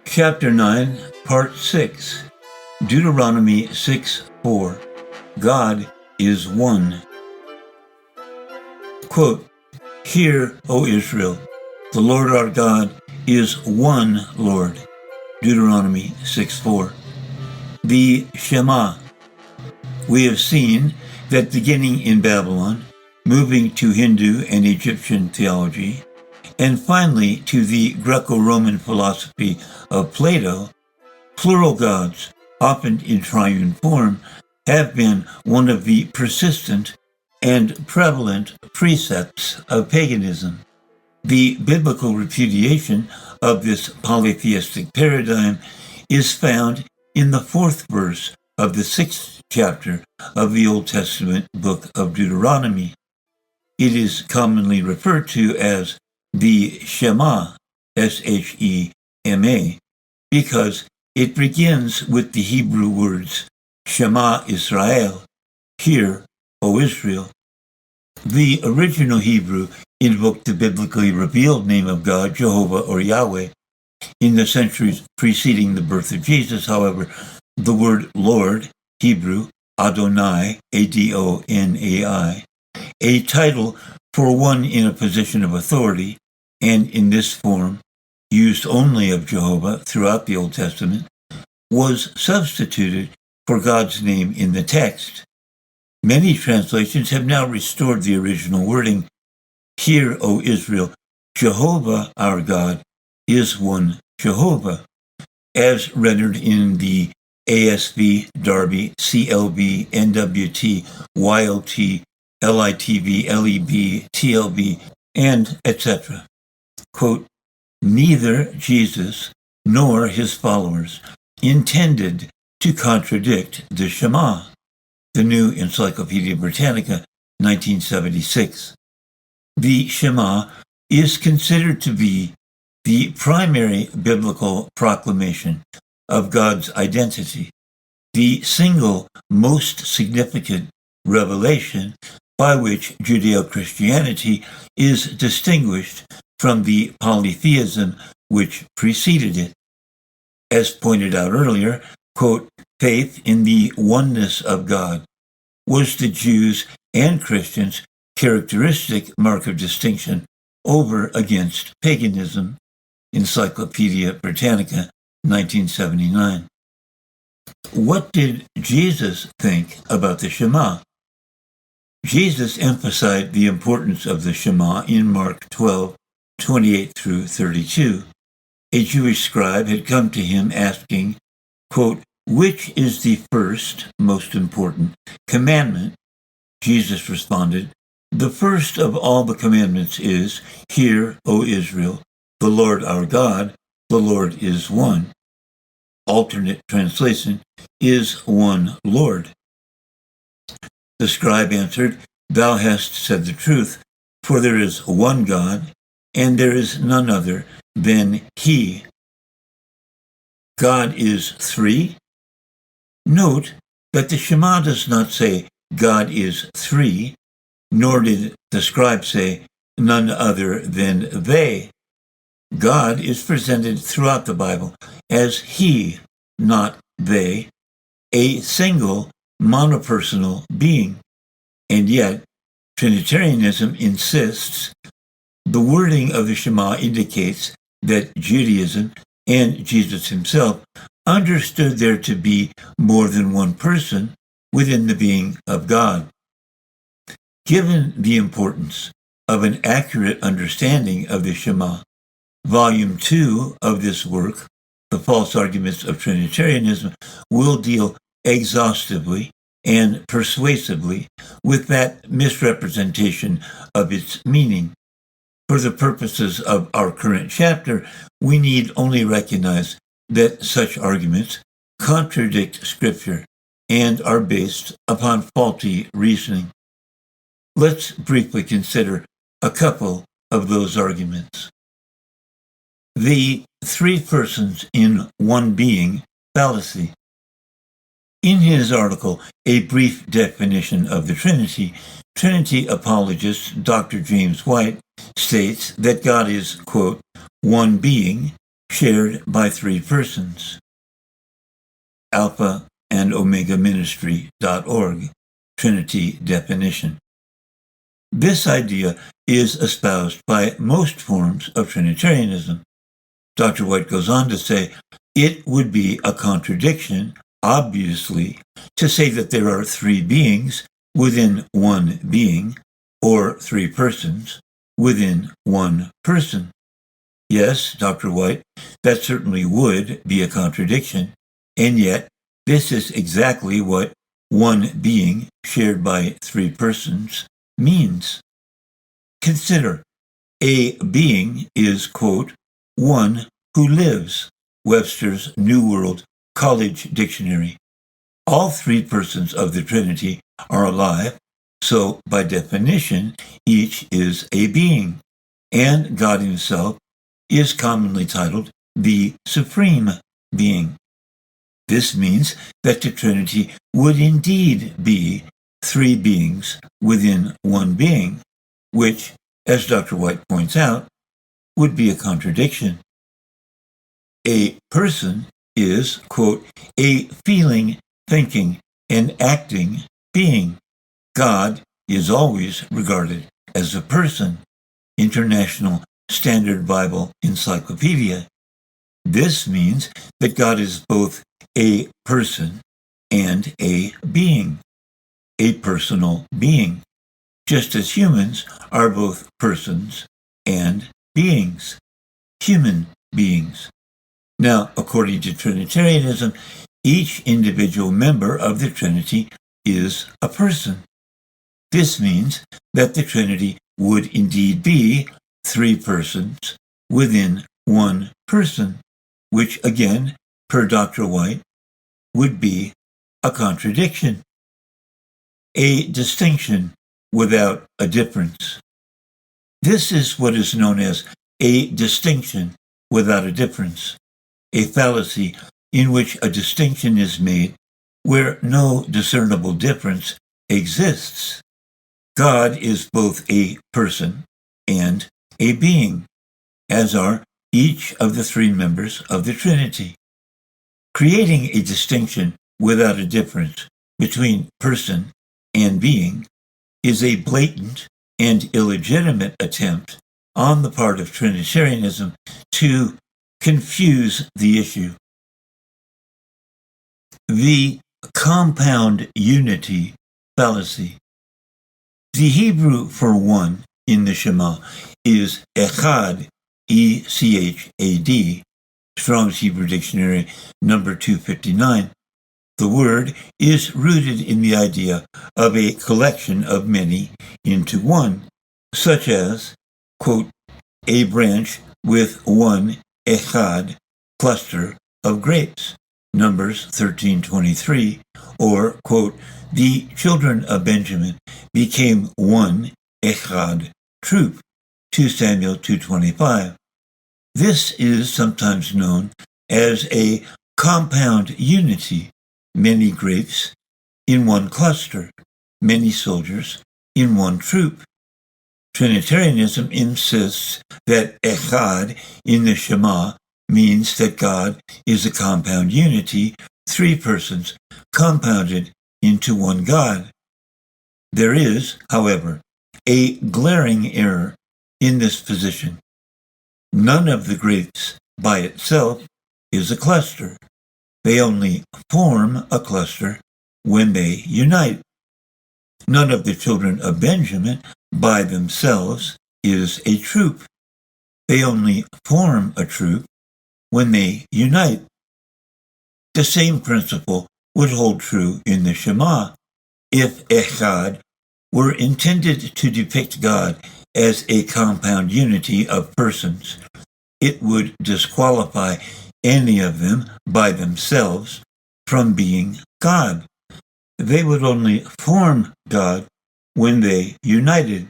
Chapter 9, Part 6, Deuteronomy 6:4. God is one. Quote, "Hear, O Israel, the Lord our God is one Lord." Deuteronomy 6:4. The Shema. We have seen that beginning in Babylon, moving to Hindu and Egyptian theology, and finally to the Greco-Roman philosophy of Plato, plural gods, often in triune form, have been one of the persistent and prevalent precepts of paganism. The biblical repudiation of this polytheistic paradigm is found in the 4th verse of the 6th chapter of the Old Testament book of Deuteronomy. It is commonly referred to as the Shema, S-H-E-M-A, because it begins with the Hebrew words Shema Israel, hear, O Israel. The original Hebrew invoked the biblically revealed name of God, Jehovah or Yahweh. In the centuries preceding the birth of Jesus, however, the word Lord, Hebrew, Adonai, A-D-O-N-A-I, a title for one in a position of authority, and in this form, used only of Jehovah throughout the Old Testament, was substituted for God's name in the text. Many translations have now restored the original wording, "Hear, O Israel, Jehovah our God is one Jehovah," as rendered in the ASV, Darby, CLB, NWT, YLT, LITV, LEB, TLB, and etc. Quote, "Neither Jesus nor his followers intended to contradict the Shema." The New Encyclopedia Britannica, 1976. The Shema is considered to be the primary biblical proclamation of God's identity, the single most significant revelation by which Judeo-Christianity is distinguished from the polytheism which preceded it. As pointed out earlier, quote, "Faith in the oneness of God was the Jews' and Christians' characteristic mark of distinction over against paganism." Encyclopedia Britannica, 1979. What did Jesus think about the Shema? Jesus emphasized the importance of the Shema in Mark 12:28 through 32. A Jewish scribe had come to him asking, quote, "Which is the first, most important, commandment?" Jesus responded, "The first of all the commandments is, Hear, O Israel, the Lord our God, the Lord is one." Alternate translation is one Lord. The scribe answered, "Thou hast said the truth, for there is one God, and there is none other than He." God is three? Note that the Shema does not say God is three, nor did the scribe say none other than they. God is presented throughout the Bible as He, not they, a single monopersonal being. And yet, Trinitarianism insists the wording of the Shema indicates that Judaism and Jesus himself understood there to be more than one person within the being of God. Given the importance of an accurate understanding of the Shema, Volume 2 of this work, The False Arguments of Trinitarianism, will deal exhaustively and persuasively with that misrepresentation of its meaning. For the purposes of our current chapter, we need only recognize that such arguments contradict Scripture and are based upon faulty reasoning. Let's briefly consider a couple of those arguments. The three persons in one being fallacy. In his article, A Brief Definition of the Trinity, Trinity apologist Dr. James White states that God is, quote, one being shared by three persons. Alpha and Omega Ministry.org, Trinity definition. This idea is espoused by most forms of Trinitarianism. Dr. White goes on to say, it would be a contradiction, obviously, to say that there are three beings within one being, or three persons within one person. Yes, Dr. White, that certainly would be a contradiction, and yet this is exactly what one being shared by three persons means. Consider, a being is, quote, one who lives, Webster's New World College Dictionary. All three persons of the Trinity are alive, so by definition, each is a being, and God himself is commonly titled the Supreme Being. This means that the Trinity would indeed be three beings within one being, which, as Dr. White points out, would be a contradiction. A person is, quote, a feeling, thinking, and acting being. God is always regarded as a person. International Standard Bible Encyclopedia. This means that God is both a person and a being, a personal being, just as humans are both persons and beings, human beings. Now, according to Trinitarianism, each individual member of the Trinity is a person. This means that the Trinity would indeed be three persons within one person, which again, per Dr. White, would be a contradiction. A distinction without a difference. This is what is known as a distinction without a difference, a fallacy in which a distinction is made where no discernible difference exists. God is both a person and a being, as are each of the three members of the Trinity. Creating a distinction without a difference between person and being is a blatant and illegitimate attempt on the part of Trinitarianism to confuse the issue. The compound unity fallacy. The Hebrew for one in the Shema is echad, E-C-H-A-D, Strong's Hebrew Dictionary, number 259. The word is rooted in the idea of a collection of many into one, such as, quote, a branch with one echad cluster of grapes, Numbers 13:23, or, quote, the children of Benjamin became one echad troop, 2 Samuel 2:25. This is sometimes known as a compound unity, many grapes in one cluster, many soldiers in one troop. Trinitarianism insists that echad in the Shema means that God is a compound unity, three persons compounded into one God. There is, however, a glaring error in this position. None of the grapes by itself is a cluster. They only form a cluster when they unite. None of the children of Benjamin by themselves is a troop. They only form a troop when they unite. The same principle would hold true in the Shema. If echad were intended to depict God as a compound unity of persons, it would disqualify any of them by themselves from being God. They would only form God when they united.